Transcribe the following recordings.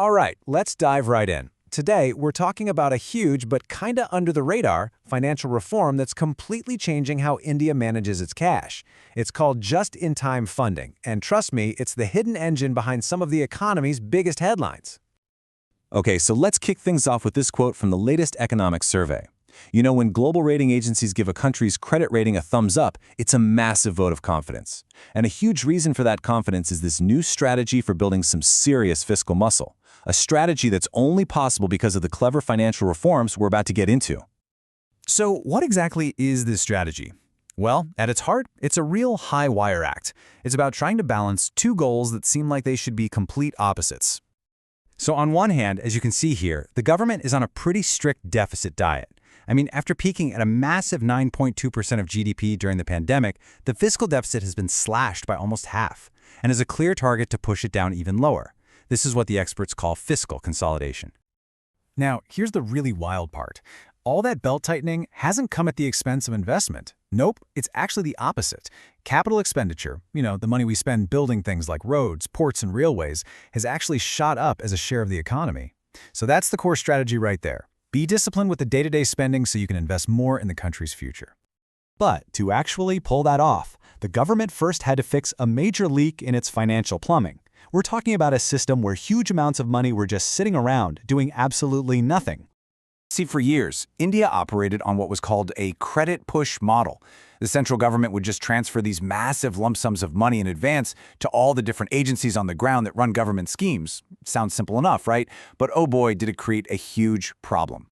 All right, let's dive right in. Today, we're talking about a huge but kinda under the radar financial reform that's completely changing how India manages its cash. It's called just-in-time funding, and trust me, it's the hidden engine behind some of the economy's biggest headlines. Okay, so let's kick things off with this quote from the latest economic survey. You know, when global rating agencies give a country's credit rating a thumbs up, it's a massive vote of confidence. And a huge reason for that confidence is this new strategy for building some serious fiscal muscle. A strategy that's only possible because of the clever financial reforms we're about to get into. So what exactly is this strategy? Well, at its heart, it's a real high-wire act. It's about trying to balance two goals that seem like they should be complete opposites. So on one hand, as you can see here, the government is on a pretty strict deficit diet. I mean, after peaking at a massive 9.2% of GDP during the pandemic, the fiscal deficit has been slashed by almost half, and is a clear target to push it down even lower. This is what the experts call fiscal consolidation. Now, here's the really wild part. All that belt-tightening hasn't come at the expense of investment. Nope, it's actually the opposite. Capital expenditure, the money we spend building things like roads, ports, and railways, has actually shot up as a share of the economy. So that's the core strategy right there. Be disciplined with the day-to-day spending so you can invest more in the country's future. But to actually pull that off, the government first had to fix a major leak in its financial plumbing. We're talking about a system where huge amounts of money were just sitting around, doing absolutely nothing. See, for years, India operated on what was called a credit push model. The central government would just transfer these massive lump sums of money in advance to all the different agencies on the ground that run government schemes. Sounds simple enough, right? But oh boy, did it create a huge problem.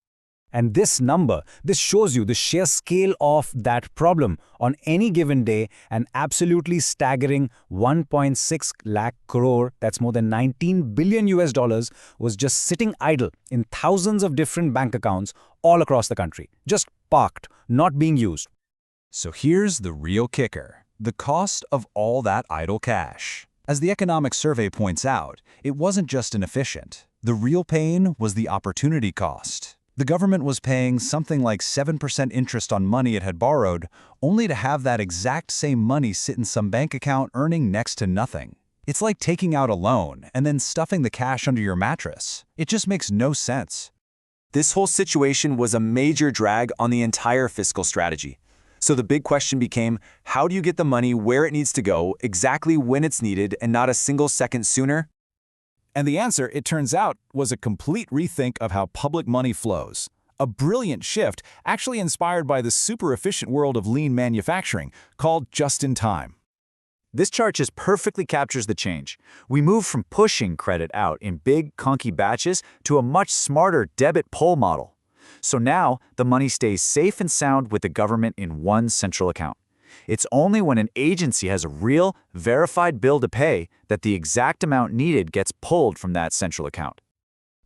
And this number, this shows you the sheer scale of that problem. On any given day, an absolutely staggering 1.6 lakh crore, that's more than 19 billion US dollars, was just sitting idle in thousands of different bank accounts all across the country. Just parked, not being used. So here's the real kicker: the cost of all that idle cash. As the economic survey points out, it wasn't just inefficient. The real pain was the opportunity cost. The government was paying something like 7% interest on money it had borrowed, only to have that exact same money sit in some bank account earning next to nothing. It's like taking out a loan and then stuffing the cash under your mattress. It just makes no sense. This whole situation was a major drag on the entire fiscal strategy. So the big question became, how do you get the money where it needs to go, exactly when it's needed, and not a single second sooner? And the answer, it turns out, was a complete rethink of how public money flows. A brilliant shift, actually inspired by the super efficient world of lean manufacturing, called just-in-time. This chart just perfectly captures the change. We move from pushing credit out in big, clunky batches to a much smarter debit pull model. So now, the money stays safe and sound with the government in one central account. It's only when an agency has a real, verified bill to pay that the exact amount needed gets pulled from that central account.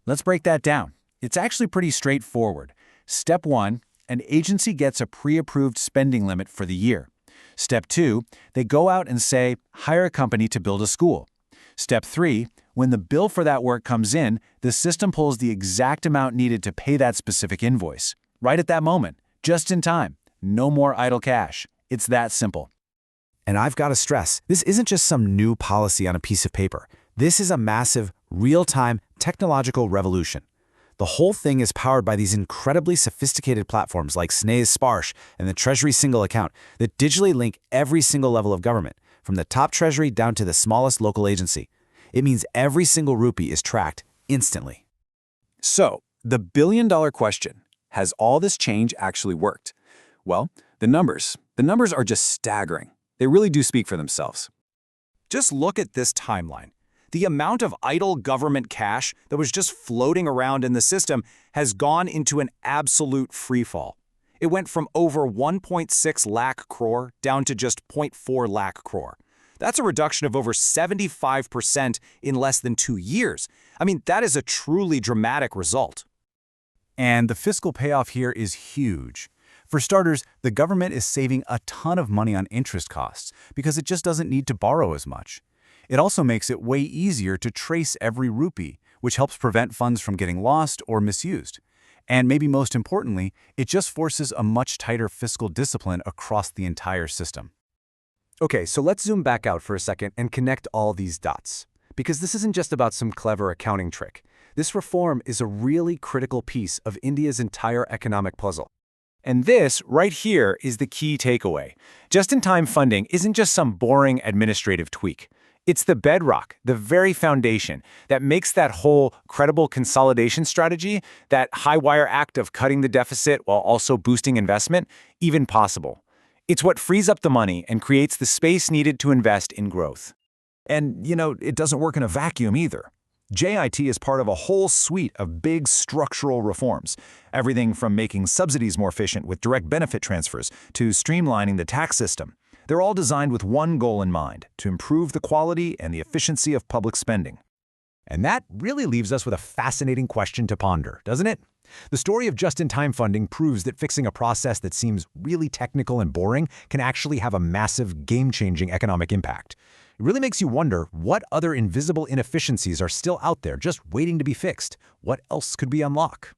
Let's break that down. It's actually pretty straightforward. Step 1, an agency gets a pre-approved spending limit for the year. Step 2, they go out and say, hire a company to build a school. Step 3, when the bill for that work comes in, the system pulls the exact amount needed to pay that specific invoice. Right at that moment, just in time. No more idle cash. It's that simple. And I've got to stress, this isn't just some new policy on a piece of paper. This is a massive, real-time technological revolution. The whole thing is powered by these incredibly sophisticated platforms like Snae's Sparsh and the Treasury Single Account that digitally link every single level of government, from the top treasury down to the smallest local agency. It means every single rupee is tracked instantly. So, the billion-dollar question, has all this change actually worked? Well, the numbers are just staggering. They really do speak for themselves. Just look at this timeline. The amount of idle government cash that was just floating around in the system has gone into an absolute freefall. It went from over 1.6 lakh crore down to just 0.4 lakh crore. That's a reduction of over 75% in less than 2 years. I mean, that is a truly dramatic result. And the fiscal payoff here is huge. For starters, the government is saving a ton of money on interest costs because it just doesn't need to borrow as much. It also makes it way easier to trace every rupee, which helps prevent funds from getting lost or misused. And maybe most importantly, it just forces a much tighter fiscal discipline across the entire system. Okay, so let's zoom back out for a second and connect all these dots. Because this isn't just about some clever accounting trick. This reform is a really critical piece of India's entire economic puzzle. And this, right here, is the key takeaway. Just-in-time funding isn't just some boring administrative tweak. It's the bedrock, the very foundation, that makes that whole credible consolidation strategy, that high-wire act of cutting the deficit while also boosting investment, even possible. It's what frees up the money and creates the space needed to invest in growth. And, it doesn't work in a vacuum either. JIT is part of a whole suite of big structural reforms, everything from making subsidies more efficient with direct benefit transfers to streamlining the tax system. They're all designed with one goal in mind, to improve the quality and the efficiency of public spending. And that really leaves us with a fascinating question to ponder, doesn't it? The story of just-in-time funding proves that fixing a process that seems really technical and boring can actually have a massive, game-changing economic impact. It really makes you wonder what other invisible inefficiencies are still out there just waiting to be fixed. What else could we unlock?